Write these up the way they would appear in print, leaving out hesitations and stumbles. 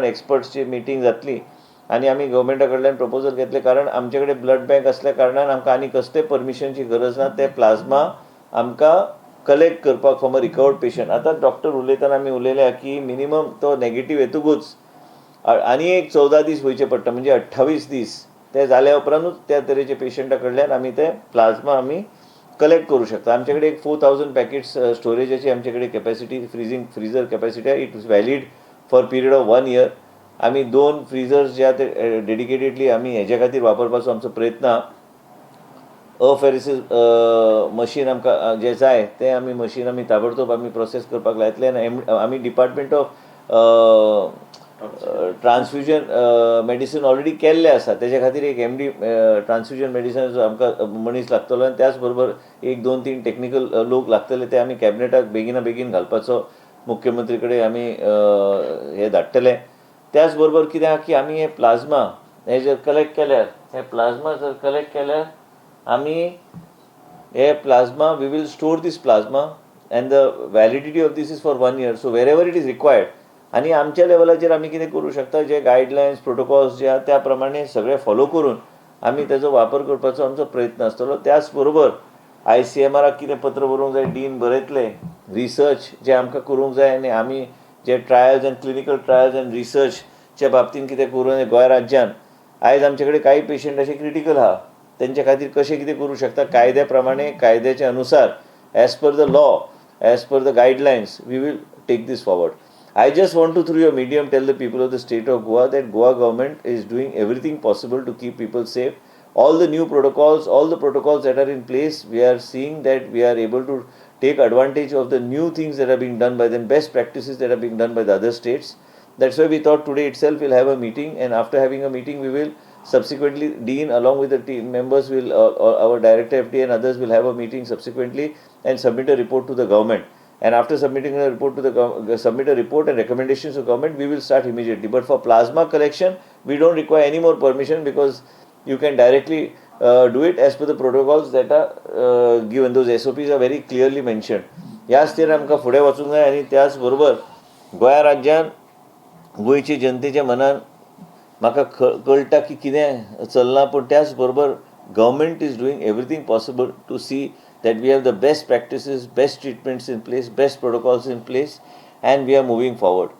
एक्सपर्ट्सची meeting जातली आणि आमी गव्हर्मेंटा कडल्यान प्रपोजल घेतले, कारण आमचे कडेन ब्लड बँक असल्या कारणान आमकां आनी कसले परमिशनची गरज ना. ते प्लाझ्मा आमकां कलेक्ट करपाक फ्रॉम अ रिकवर्ड पेशंट. आतां डॉक्टर उलयतना आमी उलयल्या की मिनिमम तो नेगेटीव येतकूच आनी एक 14 दीस वयचे पडटा, म्हणजे 28 दीस ते जाल्या उपरांतूच त्या तरेचे पेशंटा कडल्यान आमी ते प्लाझ्मा आमी कलेक्ट करू शकता. आमचे कडेन एक 4000 पॅकेट्स स्टोरेजाची आमचे कडेन कॅपॅसिटी, फ्रीजर कॅपॅसिटी आहे. It is valid for period of 1 year. आमी 2 फ्रिजर्स जे ते डेडिकेटेडली आमी हेजे खातीर वापरपाचो आमचो प्रयत्न आहा. अफेरिसीस मशीन आमकां जे जाय ते आमी मशीन आमी ताबडतोब आमी प्रोसेस करपाक लायतले. आनी आमी department of transfusion medicine already केल्ले आसा. तेजे खातीर एक MD ट्रान्सफ्युजन मेडिसिनाचो आमकां मनीस लागतलो, आनी त्याच बरोबर 1-2-3 टेक्निकल लोक लागतले. ते आमी कॅबिनेटाक बेगीन घालपाचो मुख्यमंत्री कडेन आमी हे धाडटले. त्याच बरोबर कितें आहा की आमी हे प्लाझ्मा हे जर कलेक्ट केल्यार, हे प्लाझ्मा जर कलेक्ट केल्यार आमी हे plasma we will store this plasma and the validity of this is for 1 year. So wherever it is required. आणि आमच्या लेवलाचेर आमी कितें करूं शकता, जे गायडलायन्स प्रोटोकॉल्स जे आहा त्या प्रमाणे सगळे फॉलो करून आमी तेजो वापर करपाचो आमचो प्रयत्न आसतलो. त्याच बरोबर ICMRाक कितें पत्र बरोवंक जाय, डीन बरयतले. रिसर्च जे आमकां करूंक जाय, आनी आमी जे trials and clinical trials and रिसर्चच्या बाबतींत कितें करून गोंय राज्यान आयज आमचे कडेन काही पेशंट अशे क्रिटिकल आहा, तेंच्या खातीर कशें कितें करूं शकता कायद्या प्रमाणे, कायद्याच्या अनुसार, as per the law, as per the guidelines, we will take this forward. I just want to, through your medium, tell the people of the state of Goa that Goa government is doing everything possible to keep people safe. All the new protocols, all the protocols that are in place, we are seeing that we are able to take advantage of the new things that are being done by them, best practices that are being done by the other states. That's why we thought today itself we'll have a meeting, and after having a meeting, we will subsequently, Dean along with the team members will, our director FD and others will have a meeting subsequently and submit a report to the government. And after submitting a report to the submit a report and recommendations to government, we will start immediately. But for plasma collection, we don't require any more permission, because you can directly do it as per the protocols that are given. Those SOPs are very clearly mentioned. ह्याच तेर आमकां फुडें वचूंक जाय. आनी त्याच बरोबर गोंया राज्यान गोंयच्या जनतेच्या मनान म्हाका कळटा की कितें चल्लां, पूण त्याच बरोबर government is doing everything possible to see that we have the best practices, best treatments in place, best protocols in place, and we are moving forward.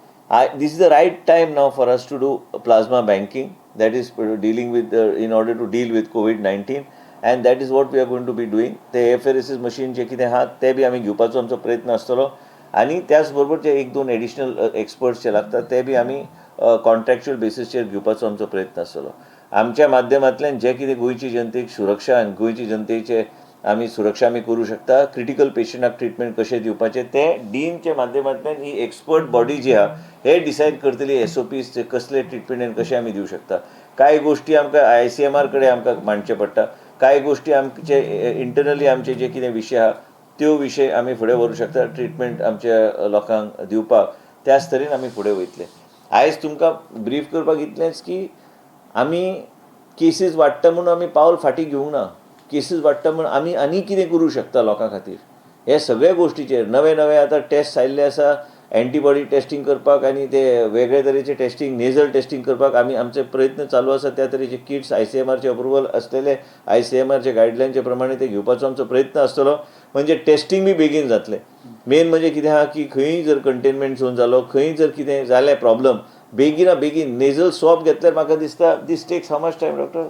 This is the right time now for us to do plasma banking, that is dealing with in order to deal with COVID-19, and that is what we are going to be doing. The apheresis machine जे कितें आहा ते B आमी घेवपाचो आमचो प्रयत्न आसतलो. आनी त्याच बरोबर जे 1-2 एडिशनल एक्सपर्ट्स जे लागतात ते बी आमी कॉन्ट्रॅक्च्युअल बेसिसचेर घेवपाचो आमचो प्रयत्न आसतलो. आमच्या माध्यमांतल्यान जे कितें गोंयची जनतेक सुरक्षा आनी गोंयची जनतेचे आमी सुरक्षा आमी करूं शकता, क्रिटिकल पेशंटाक ट्रिटमेंट कशें दिवपाचें तें डीनच्या माध्यमांतल्यान ही एक्सपर्ट बॉडी जी आहा हे डिसायड करतली SOPs कसले ट्रिटमेंट आनी कशें आमी दिवं शकता. कांय गोश्टी आमकां ICMR कडेन आमकां मांडचे पडटा, कांय गोश्टी आमचे इंटरनली आमचे जे कितें विशय आहा त्यो विशय आमी फुडें व्हरूंक शकता ट्रिटमेंट आमच्या लोकांक दिवपाक. त्याच तरेन आमी फुडें वयतले. आयज तुमकां ब्रीफ करपाक इतलेंच की आमी केसीस वाडटा म्हणून आमी पावल फाटीं घेवंक ना. केसीस वाडटा म्हणून आमी आनी कितें करूं शकता लोकां खातीर, हे सगळे गोश्टीचेर नवे आतां टेस्ट आयिल्ले आसा. एंटीबॉडी टेस्टिंग करपाक आनी ते वेगळे तरेचे टेस्टिंग, नेझल टेस्टिंग करपाक आमचे प्रयत्न चालू आसा. त्या तरेचे किट्स ICMRचे अप्रुवल असलेले, ICMRचे गायडलायनचे प्रमाणे ते घेवपाचो आमचो प्रयत्न आसतलो. म्हणजे टेस्टिंग बी बेगीन जातलें. मेन म्हणजे कितें आहा की खंयी जर कंटेनमेंट झोन जालो, खंयी जर कितें जालें प्रॉब्लम, बेगीन नेझल स्वॉब घेतल्यार म्हाका दिसता this takes how much time doctor?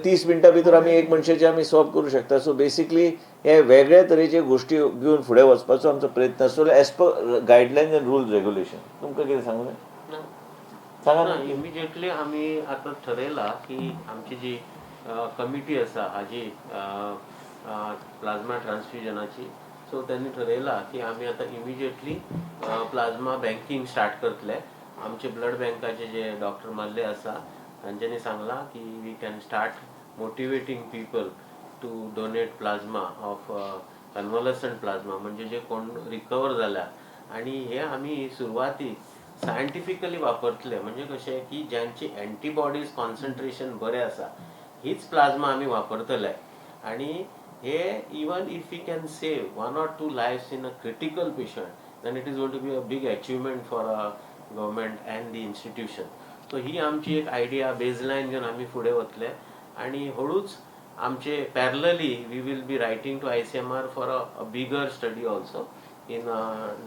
30 मिनटां भितर आमी एक मनशाचे आमी स्वॉब करूं शकता. सो बेसिकली हे वेगळ्या तरेचे गोश्टी घेवन फुडें वचपाचो आमचो प्रयत्न आसतलो as per guidelines and rules regulation. तुमकां कितें सांगू जाय? सांगा ना. इमिजिएटली आमी आतां ठरयला की आमची जी कमिटी आसा हाजी प्लाझ्मा ट्रान्सफ्युजनाची, सो त्यांनी ठरयला की आमी आतां इमिजिएटली प्लाझ्मा बँकिंग स्टार्ट करतले. आमचे ब्लड बँकाचे जे डॉक्टर मारले आसा तांच्यांनी सांगला की we can start motivating people to donate plasma of convalescent plasma, म्हणजे जे कोण रिकवर जाल्या. आणि हे आमी सुरवातीक सायंटिफिकली वापरतले. म्हणजे कशें की ज्यांची एंटीबॉडीज कॉन्सन्ट्रेशन बरें आसा हीच प्लाझ्मा आमी वापरतले. आणि हे even if we can save 1 or 2 lifes in a critical patient, then it is going to be a big achievement for government and the institution. So ही आमची एक आयडिया बेजलायन घेवन आमी फुडें वतले आनी हळूच आमचे parallelly we will be writing to ICMR for a bigger study also in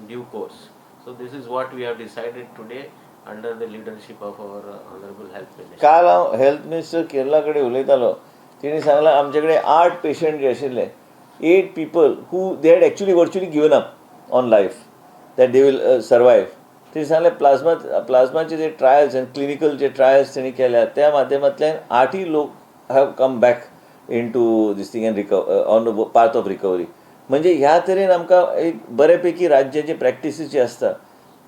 due course. So this is what we have decided today under the leadership of our Honorable Health Minister. काल हांव health minister Kerala कडेन उलयतालो. तेणी सांगलां आमचे कडेन 8 patient जे आशिल्ले 8 people who they had actually virtually given up on life that they will survive. तेणी सांगलें प्लाझ्माचे जे ट्रायल्स आनी क्लिनिकल जे ट्रायल्स तेणी केल्या त्या माध्यमांतल्यान 8 लोक have come back into this thing and on the path of recovery. म्हणजे ह्या तरेन आमकां एक बऱ्यापैकी राज्याचे प्रॅक्टिसीस जे आसता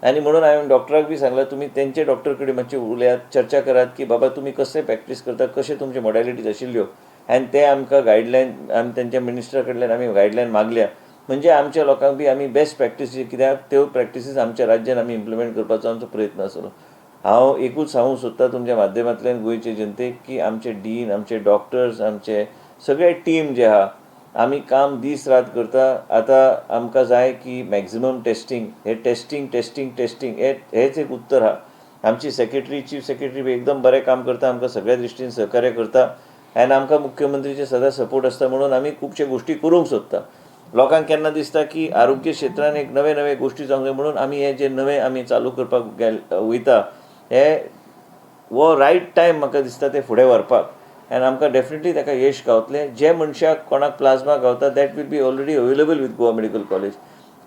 आनी म्हणून हांवें डॉक्टराक बी सांगलां तुमी तेंचे डॉक्टर कडेन मातशें उलयात चर्चा करात की बाबा तुमी कशें प्रॅक्टीस करता कशें तुमचे मॉडॅलिटीज आशिल्ल्यो आनी ते आमकां गायडलायन आमी तेंच्या मिनिस्टरा कडल्यान आमी गायडलायन मागल्या म्हणजे आमच्या लोकांक बी आमी बेस्ट प्रॅक्टीस कित्याक त्यो प्रॅक्टीसीस आमच्या राज्यान आमी इम्प्लिमेंट करपाचो आमचो प्रयत्न आसलो. हांव एकूच सांगूंक सोदतां तुमच्या माध्यमांतल्यान गोंयचे जनतेक की आमचे डीन आमचे डॉक्टर्स आमचे सगळे टीम जे आहा आमी काम दीस रात करता. आतां आमकां जाय की मॅक्झिमम टेस्टींग हे टेस्टींग हेच एक उत्तर आहा. आमची सेक्रेटरी चीफ सेक्रेटरी बी एकदम बरें काम करता आमकां सगळ्या दृश्टीन सहकार्य करता आनी आमकां मुख्यमंत्रीचे सदां सपोर्ट आसता म्हणून आमी खुबशे गोश्टी करूंक सोदता. लोकांक केन्ना दिसता की आरोग्य क्षेत्रान एक नवे गोश्टी जावंक जाय म्हणून आमी हे जे नवे आमी चालू करपाक वयता हे वो रायट टायम म्हाका दिसता ते फुडें व्हरपाक आनी आमकां डेफिनेटली ताका यश गावतलें. जे मनशाक कोणाक प्लाझ्मा गावता that will be already available with Goa Medical College.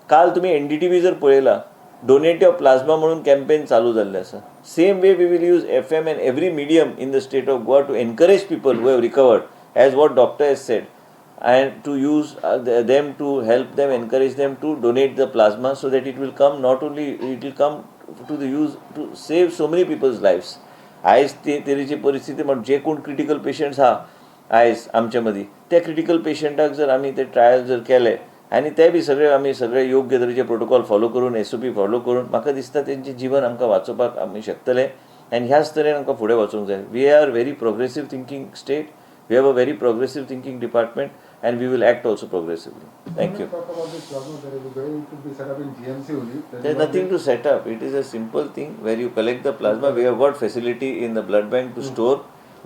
काल तुमी NDTV जर पळयला डोनेट ऑफ प्लाझ्मा म्हणून कॅम्पेन चालू जाल्लें आसा. Same way we will use FM and every medium in the state of Goa to encourage people who have recovered as what doctor has said and to use them to help them, encourage them to donate the plasma so that it will come not only it will come to the use to save so many people's lives. आयज तरेची परिस्थिती म्हण जे कोण critical patients आहा आयज आमचे मदीं ते क्रिटिकल पेशंटाक जर आमी ते ट्रायल जर केले आनी ते बी आमी सगळे योग्य तरेचे प्रोटोकॉल फॉलो करून SOP फॉलो करून म्हाका दिसता तेंचें जीवन आमकां वाचोवपाक आमी शकतले आनी ह्याच तरेन आमकां फुडें वचूंक जाय. We are very progressive thinking state. We have a very progressive thinking department and we will act also progressively. Thank you. Talk about this plasma therapy, where it could be set up in GMC only. There is nothing to set up. It is a simple thing where you collect the plasma. We have got facility in the blood bank to store.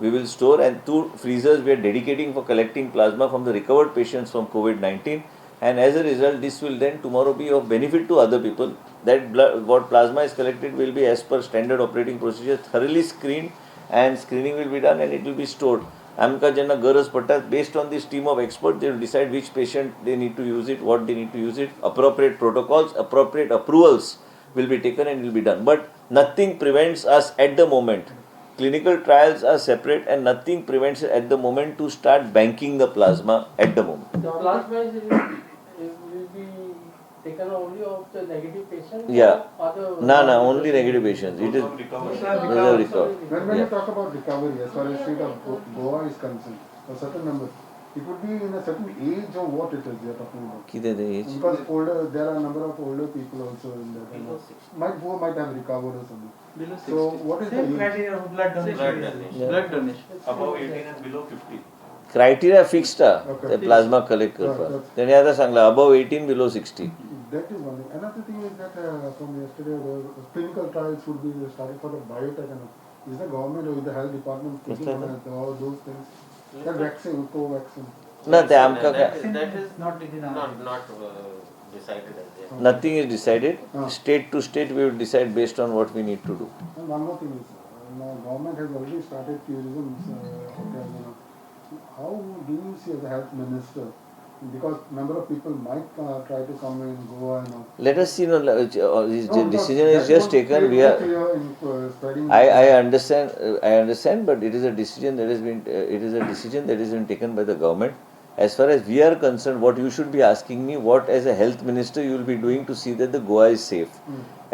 We will store and 2 freezers we are dedicating for collecting plasma from the recovered patients from COVID-19. And as a result, this will then tomorrow be of benefit to other people. That what plasma is collected will be as per standard operating procedure, thoroughly screened and screening will be done and it will be stored. आमकां जेन्ना गरज पडटा based on this team of expert they will decide which patient they need to use it, what they need to use it, appropriate protocols, appropriate approvals will be taken and will be done. But nothing prevents us at the moment. Clinical trials are separate and nothing prevents us at the moment to start banking the plasma at the moment. The plasma will be taken only of the negative patient? Yeah. Or other? No, only negative patients. It is recovered. When you Yeah. talk about recovery, as far as state of Goa is concerned, a certain number, it would be in a certain age or what it is they are talking about. कितें तें age? Because there are a number of older people also in there. Below 60. Might have recovered or something. Below 60. So what is the Same age? criteria of blood donation. Blood donation. Yeah. Blood donation. Above 18 and below 50. Criteria fixed आहा Okay. ते plasma collect करपाक. तेणी आतां सांगलां above 18 below 60. That is one thing. Another thing is that from yesterday, the clinical trials would be started for the biotech. And is the government or is the health department thinking on all those things? That vaccine, co-vaccine. ना ते आमकां that is Not within our not decided as yet. nothing is decided. State to state we will decide based on what we need to do. And one more thing is, government has already started tourism hotels. How do you see as a health minister? Because number of people might try to come in Goa and all. Let us see. No, this decision is just taken. We are. Spreading. I understand. I understand, but it is a decision that has been. It is a decision that has been taken by the government. As far as we are concerned, what you should be asking me, what as a health minister you will be doing to see that the Goa is safe.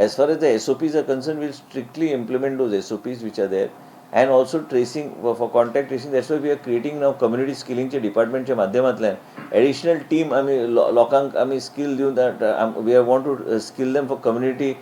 As far as the SOPs are concerned, we will strictly implement those SOPs which are there. And also tracing for contact tracing. That's why we are creating now community skilling department च्या माध्यमांतल्यान additional team आमी लोकांक आमी skill दिवन that we want to skill them for community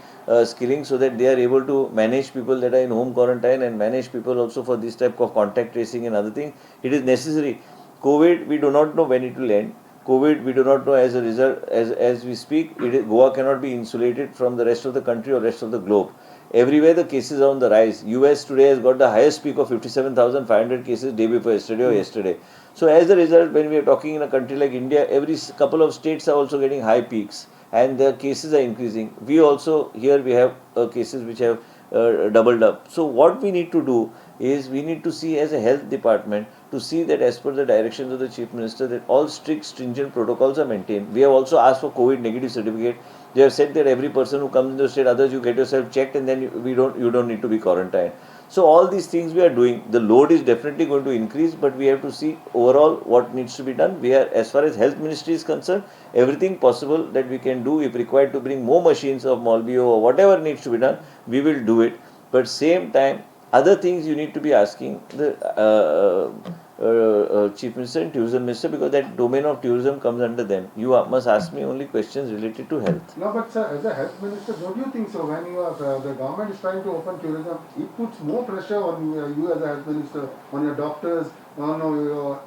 skilling so that they are able to manage people that are in home quarantine and manage people also for this type of contact tracing and other things. It is necessary. COVID, we do not know when it will end. COVID, we do not know as a result, as we speak, Goa cannot be insulated from the rest of the country or rest of the globe. everywhere the cases are on the rise. US today has got the highest peak of 57,500 cases day before yesterday or yesterday. So as a result, when we are talking in a country like India, every couple of states are also getting high peaks and the cases are increasing. We also, here we have cases which have doubled up. So what we need to do is we need to see as a health department to see that as per the directions of the Chief Minister that all strict stringent protocols are maintained. We have also asked for COVID negative certificate. They have said that every person who comes into the state, others you get yourself checked and then you don't need to be quarantined. So all these things we are doing. The load is definitely going to increase, but we have to see overall what needs to be done. We are, as far as health ministry is concerned, everything possible that we can do. If required to bring more machines of Molbio or whatever needs to be done, we will do it. But same time, other things you need to be asking the Chief Minister and Tourism Minister, because that domain of tourism comes under them. You must ask me only questions related to health. No, but sir, as a health minister, don't you think so? When you are, the government is trying to open tourism, it puts more pressure on you as a health minister, on your doctors, on your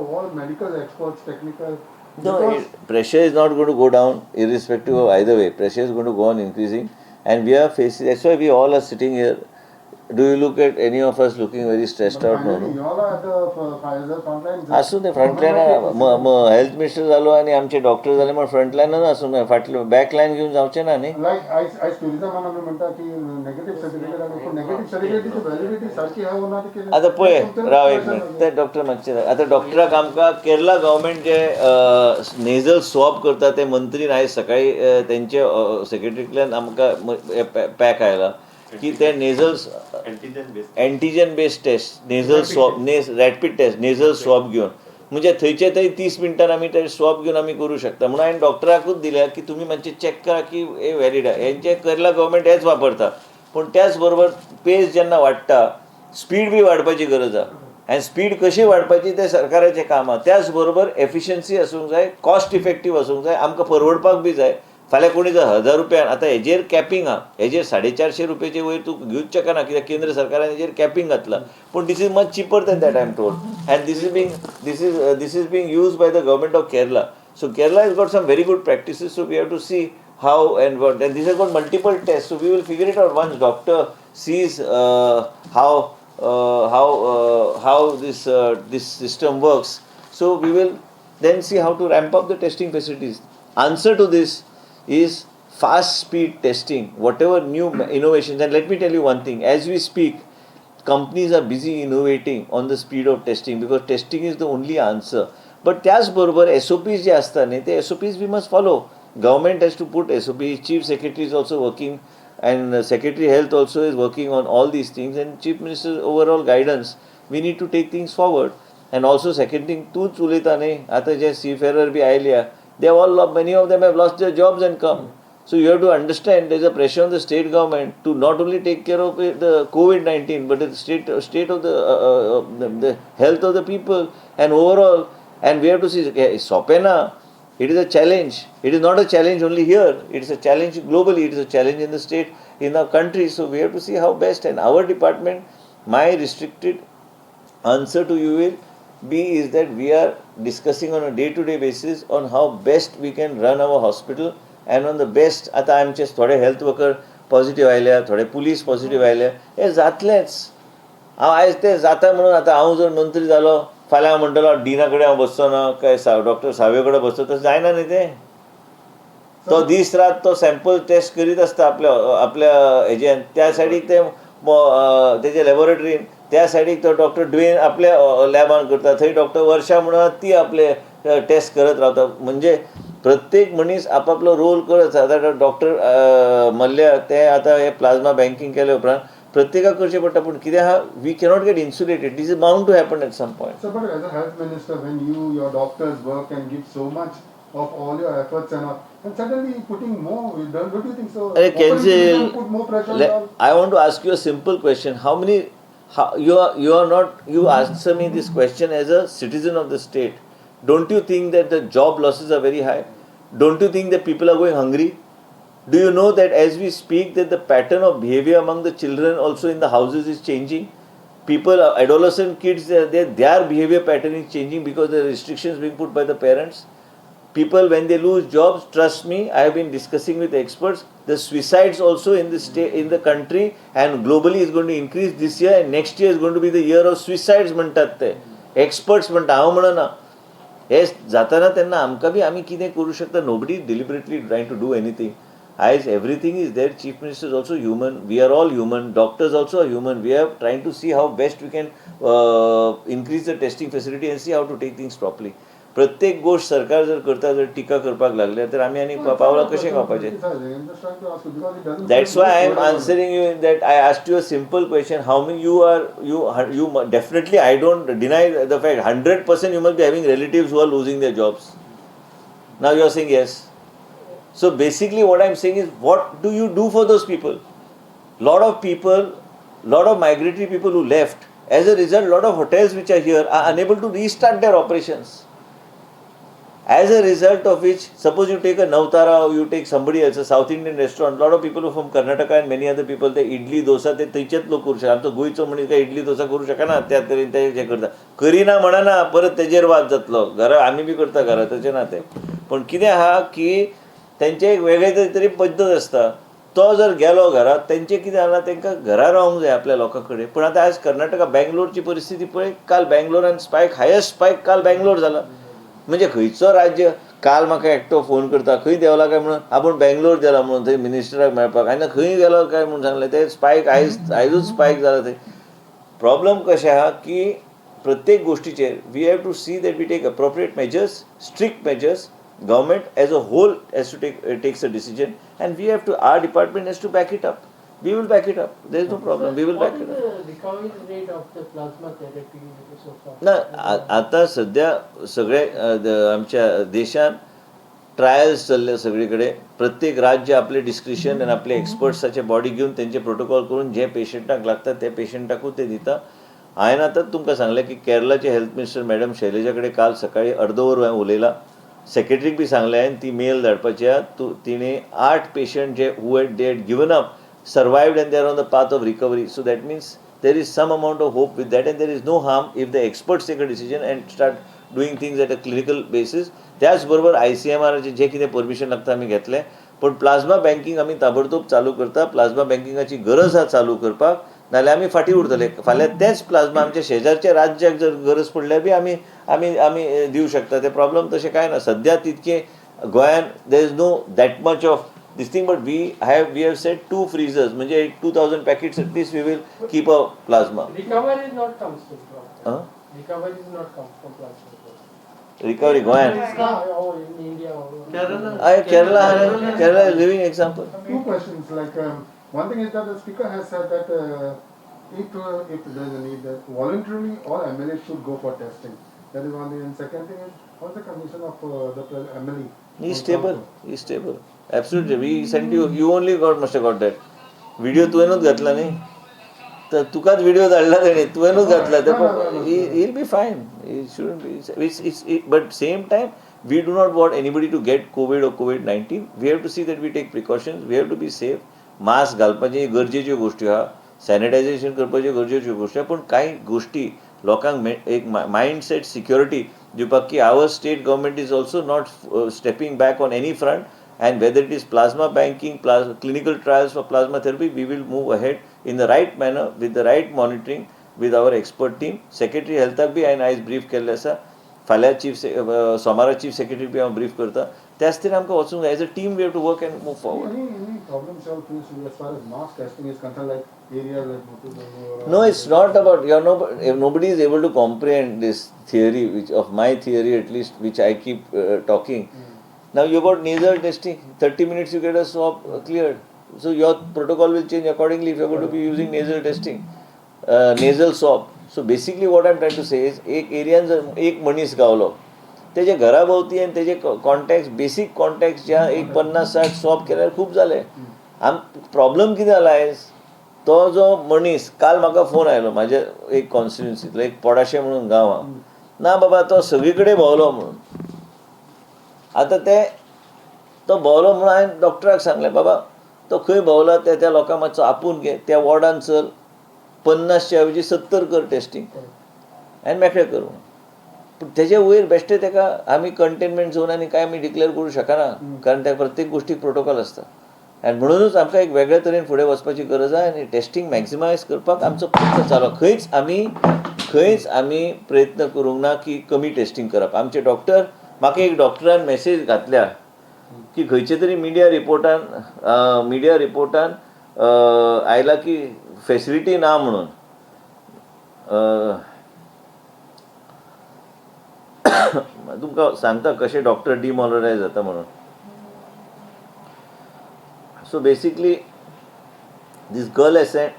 all medical experts, technical. No, pressure is not going to go down irrespective of either way. Pressure is going to go on increasing, and we are facing. That's why we all are sitting here. Do you look at any of us looking very stressed out? No, You no. all are at the front line. असू दे frontline health minister झालो आणि आमचे doctor झाले मग फ्रंटलाईनच असू नये फाटलं backline घेऊन जावचे ना न्ही. Like I tourism आम्ही म्हणता की नेगेटिव्ह सर्टिफिकेट आणि नेगेटिव्ह सर्टिफिकेटची व्हॅलिडिटी सारखी हा होणार की आता पळय राव एक मिनिट ते डॉक्टर मातशे आता डॉक्टराक आमकां केरला गव्हर्मेंट जे नेझल स्वॉब करता ते मंत्री आयज सकाळी तेंचे सेक्रेटरींतल्यान आमकां पॅक आयला की ते nasal antigen based test nasal swab rapid test nasal swab घेवन म्हणजे थंयचे थंय 30 मिनटान आमी ते स्वॉब घेवन आमी करूं शकता म्हणून हांवें डॉक्टराकूच दिल्या की तुमी मातशें चॅक करा की हे वॅलीड आहे. हेंचे केरला गव्हर्मेंट हेच वापरता पूण त्याच बरोबर पेस जेन्ना वाडटा स्पीड बी वाडपाची गरज आहा आनी स्पीड कशी वाडपाची ते सरकाराचें काम आहा. त्याच बरोबर एफिशियन्सी आसूंक जाय कॉस्ट इफेक्टीव आसूंक जाय आमकां परवडपाक बी जाय. फाल्यां कोणी जर 1000 रुपयान आतां हेजेर कॅपिंग आहा हेजेर 450 रुपयाचे वयर तूं घेवच शकना कित्याक केंद्र सरकारान हेजेर कॅपिंग घातला पूण this is much cheaper than that I am told and this is being used by the government of Kerala. So Kerala has got some very good practices, so we have to see how and what, and this has got multiple tests, so we will figure it out once doctor sees how this system works. So we will then see how to ramp up the testing facilities. Answer to this is fast speed testing, whatever new innovations. And let me tell you one thing, as we speak companies are busy innovating on the speed of testing because testing is the only answer. But त्याच बरोबर SOPs जे असतात न्ही ते SOPs we must follow. Government has to put SOPs. Chief Secretary is also working and Secretary Health also is working on all these things, and Chief Minister's overall guidance we need to take things forward. And also second thing, तूच उलयता न्ही आतां जे seafarer B आयल्या they have all many of them have lost their jobs and come. So you have to understand there is a pressure on the state government to not only take care of the COVID-19 but the state of the health of the people and overall, and we have to see Sopena. It is a challenge. It is not a challenge only here. It is a challenge globally. It is a challenge in the state, in our country. So we have to see how best. And our department, my restricted answer to you will be is that we are discussing on a day-to-day basis on how best we can run our hospital and on the best. आता आमचे थोडे health worker positive आयल्या थोडे police positive आयल्या हे जातलेंच. हांव आयज तें जाता म्हणून आतां हांव जर मंत्री जालो फाल्यां हांव म्हणटलो डिना कडेन हांव बसचो ना काय डॉक्टर सावे कडेन बसचो तशें जायना न्ही तें. तो दीस रात तो सॅम्पल टेस्ट करीत आसता आपल्या हेजेन त्या सायडीक ते तेजे लॅबोरेटरीन त्या सायडीक तो डॉक्टर ड्वेन आपल्या लॅबान करता थंय डॉक्टर वर्षा म्हणून ती आपले टेस्ट करत रावता. म्हणजे प्रत्येक मनीस आपापलो रोल करत आतां डॉक्टर मल्ल्या ते आतां हे प्लाझ्मा बँकिंग केले उपरांत प्रत्येकाक करचें पडटा पूण कितें आहा we cannot get insulated. This is bound to happen at some point. So, but as a health minister, when your doctors work and give so much of all your efforts and all, and suddenly putting more, don't you think so? Hey, Kenzil, Put more pressure on all. I want to ask you a simple question. You are not, you answer me this question as a citizen of the state. Don't you think that the job losses are very high? Don't you think that people are going hungry? Do you know that as we speak that the pattern of behavior among the children also in the houses is changing? People, adolescent kids, their behavior pattern is changing because the restrictions being put by the parents. people when they lose jobs, trust me, I have been discussing with experts, the suicides also in the state, in the country and globally is going to increase this year, and next year is going to be the year of suicides म्हणतात ते experts म्हणटा, हांव म्हणना. हे जाताना त्यांना आमकां B आमी कितें करूं शकता. Nobody deliberately trying to do anything. आयज everything is there. Chief minister is also human, we are all human, doctors also are human. We are trying to see how best we can increase the testing facility and see how to take things properly. प्रत्येक गोष्ट सरकार जर करता, जर टिका करपाक लागल्या तर आमी आनी पावलां कशें खावपाचें. That's why I am answering you in that I asked you a simple question. How many you definitely, I don't deny the fact 100% you must be having relatives who are losing their jobs. Now you are saying yes. So basically what I am saying is, what do you do for those people? Lot of people, lot of migratory people who left, as a result lot of hotels which are here are unable to restart their operations. As a result of which, suppose you take a Navtara or you take somebody else, a South Indian restaurant, lot of people from Karnataka and many other people, ते इडली डोसा ते थंयचेच लोक करू शकता. आमचो गोंयचो मनीस काय इडली डोसा करू शकना, त्या तरेन ते जे करता. करिना म्हणना, परत तेजेर वाद जातलो. घरा आमी बी करता घरा, तशें ना तें. पण कितें आहा की तेंचे एक वेगळे तरी पद्दत आसता. तो जर गेलो घरात, तेंचे कितें जालां, तांकां घरा रावंक जाय आपल्या लोकां कडेन. पण आतां आयज कर्नाटका बँगलोरची परिस्थिती पळय. काल बँगलोरान स्पायक, हायस्ट स्पायक काल बँगलोर जाला. म्हणजे खंयचो राज्य. काल म्हाका एकटो फोन करता, खंय देवला काय म्हणून. आपूण बँगलोर गेला म्हणून थंय मिनिस्टराक मेळपाक. आनी खंय गेलो काय म्हणून सांगलें. ते स्पायक आयजूच स्पायक जाला थंय. प्रॉब्लम कशें आहा की प्रत्येक गोष्टीचेर we have to see that we take appropriate measures, strict measures. Government as a whole has to takes a decision, and we have to, our department has to back it up. We will back it up. There is no problem. We will back it up. What is the recovery rate of the plasma therapy so far? ना आता सध्या सगळे आमच्या देशात trials चल्ले सगळीकडे. प्रत्येक राज्य आपले डिस्क्रिशन आनी आपले एक्सपर्ट्साचे बॉडी घेवन तेंचे प्रोटोकॉल करून जे पेशंटाक लागता ते पेशंटाकूच ते दिता. हांवें आतांच तुमकां सांगलें की केरळाचे हेल्थ मिनिस्टर मॅडम शैलेजा कडेन काल सकाळी अर्दवर हांवें उलयलां. सेक्रेटरीक बी सांगलें ती मेल धाडपाची आहा. तिणे 8 patient J who had they had given up survived and they are on the path of recovery. So that means there is some amount of hope with that, and there is no harm if the experts take a decision and start doing things at a clinical basis. त्याचबरोबर ICMR जे कितें permission लागता आमी घेतलें. पण plasma banking आमी ताबडतोब चालू करता. प्लाझ्मा बँकिंगाची गरज आहा चालू करपाक, नाल्यार आमी फाटीं उरतले. फाल्यां तेच प्लाझ्मा आमच्या शेजारच्या राज्याक जर गरज पडल्यार बी आमी आमी आमी दिवं शकता. ते प्रॉब्लम तशें कांय ना. सद्या तितके गोंयान there is know that much of this thing, but we have said 2 freezers, म्हणजे 2000 packets at least we will keep a plasma. Recovery is not comes from plasma. Recovery is not comes from plasma. Recovery Goan. Oh, in India. Kerala is living example. 2 questions. Like one thing is that the speaker has said that if there is a need, that voluntarily all MLAs should go for testing. That is one thing. And second thing is, what's the condition of the MLA? He's stable. He's stable. Absolutely. We sent you. You only must have got that. Video तुवेनूच घातला न्ही. तर तुकाच video धाडला तेणी, तुवेनूच घातला. He'll be fine. He shouldn't be. But same time, we do not want anybody to get COVID or COVID-19. We have to see that we take precautions. We have to be safe. Mask घालपाची गरजेच्यो गोश्टी आहा. Sanitisation करपाच्यो गरजेच्यो गोश्टी आहा. पण कांय गोश्टी लोकांक एक मायंडसेट सिक्युरिटी दिवपाक की our state government is also not stepping back on any front. And whether it is plasma banking, clinical trials for plasma therapy, we will move ahead in the right manner with the right monitoring with our expert team. Secretary Healthak bhi and I brief केल्लें आसा. फाल्यां सोमारा chief secretary बी हांव brief करता. त्याच तरेन आमकां वचूंक जाय. As a team we have to work and move forward. Any problems you have faced as far as mass testing is concerned, like areas like Motubaro? No, it's not about, nobody is able to comprehend this theory, which of my theory at least, which I keep talking. Now you got nasal testing, 30 minutes you get a swab cleared. So your protocol will change accordingly if you are going to be using nasal testing, nasal swab. So basically what I am trying to say is, एक एरियान जर एक मनीस गावलो, तेजे घरा भोवती आनी तेजे कॉन्टॅक्ट्स, बेसीक कॉन्टॅक्ट्स ज्या एक 50-60 स्वॉब केल्यार खूब जाले. प्रॉब्लम कितें जाला आयज, तो जो मनीस, काल म्हाका फोन आयलो म्हाज्या एक कॉन्स्टिट्युएन्सींतलो, एक पोडाशे म्हणून गांव आहा. ना बाबा तो सगळी कडेन भोंवलो म्हणून. आतां तो भोंवलो म्हणून हांवें डॉक्टराक सांगलें, बाबा तो खंय भोंवला त्या लोकांक मातसो आपूण घे, त्या वॉर्डान चल, 50च्या ऐवजी 70 कर टेस्टिंग आनी मेकळें कर. पूण तेजे वयर बेश्टे ताका आमी कंटेनमेंट झोन आनी काय आमी डिक्लेअर करूं शकना कारण त्या प्रत्येक गोष्टीक प्रोटोकॉल आसता आनी म्हणूनच आमकां एक वेगळ्या तरेन फुडें वचपाची गरज आसा आनी टेस्टींग मॅक्सिमायज करपाक आमचो प्रयत्न चालू आहा. खंयच आमी प्रयत्न करूंक ना की कमी टेस्टींग करप. आमचे डॉक्टर म्हाका एक डॉक्टरान मॅसेज घातल्या की खंयचे तरी मिडिया रिपोर्टान आयला की फेसिलिटी ना म्हणून तुमकां सांगता कशें डॉक्टर डिमॉरलायज जाता म्हणून. So basically this girl has said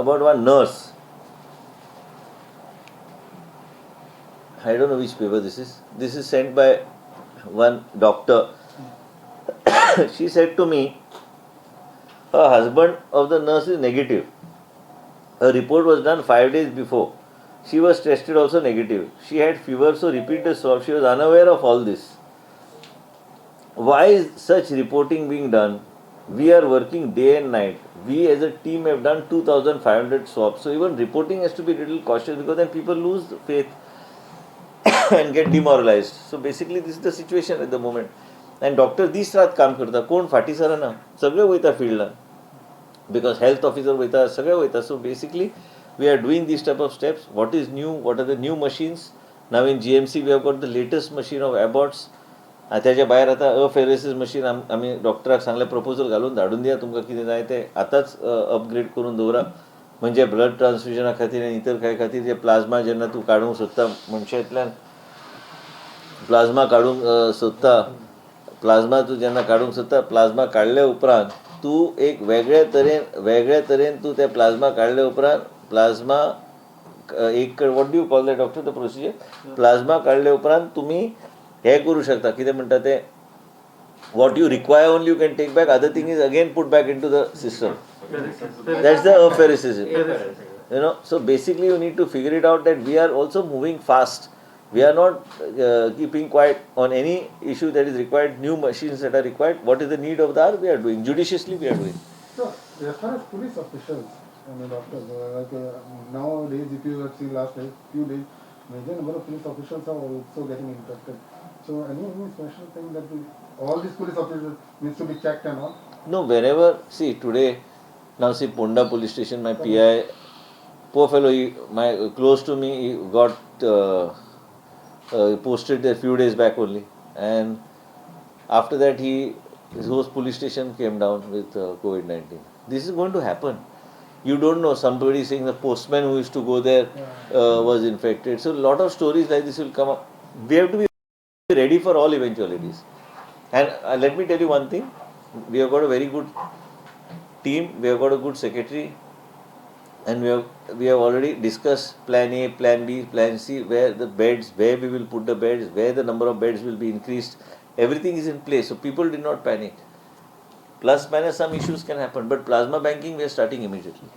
about one nurse. I don't know which paper this is. This is sent by one doctor. She said to me, her husband of the nurse is negative. Her report was done 5 days before. She was tested also negative. She had fever, so repeated swab. She was unaware of all this. Why is such reporting being done? We are working day and night. We as a team have done 2,500 swabs. So even reporting has to be a little cautious because then people lose faith and get demoralized. So basically this is the situation at the moment. And doctor दीस रात काम करता कोण फाटी सरना सगळे वयता फिल्डान because health officer वयता सगळे वयता. So basically we are doing these type of steps. What is new? What are the new machines? Now in GMC we have got the latest machine of Abbott's. त्याच्या भायर आतां अफेरेसिस machine आमी डॉक्टराक सांगलें proposal घालून धाडून दिया तुमकां कितें जाय तें आतांच अपग्रेड करून दवरा म्हणजे ब्लड ट्रान्सफ्युजना खातीर आनी इतर कांय खातीर जे प्लाझ्मा जेन्ना तूं काडूंक सोदता मनशांतल्यान प्लाझ्मा काडूंक सोदता प्लाझ्मा तूं जेन्ना काडूंक सोदता प्लाझ्मा काडल्या उपरांत तूं एक वेगळ्या तरेन तूं तें प्लाझ्मा काडल्या उपरांत प्लाझ्मा एक what do you call the doctor the procedure plasma काडल्या उपरांत तुमी हे करू शकता कितें म्हणटा ते what you require only you can take back other thing is again put back into the system that's the apheresis you know. So basically you need to figure it out that we are also moving fast. We are not keeping quiet on any issue that is required, new machines that are required. What is the need of the hour? We are doing judiciously, we are doing. So, as far as police officials and the doctors, nowadays, if you have seen last few days, major number of police officials are also getting infected. So, any special thing that all these police officers needs to be checked and all? No, whenever, see today, now see Ponda police station, my PI, poor fellow, close to me, he got posted there few days back only. And after that, his whole police station came down with COVID-19. This is going to happen. You don't know, somebody saying the postman who used to go there was infected. So a lot of stories like this will come up. We have to be ready for all eventualities. And let me tell you one thing, we have got a very good team, we have got a good secretary, and we have already discussed plan A, plan B, plan C, where the beds, where we will put the beds, where the number of beds will be increased. Everything is in place, so people did not panic. Plus minus some issues can happen, but plasma banking we are starting immediately.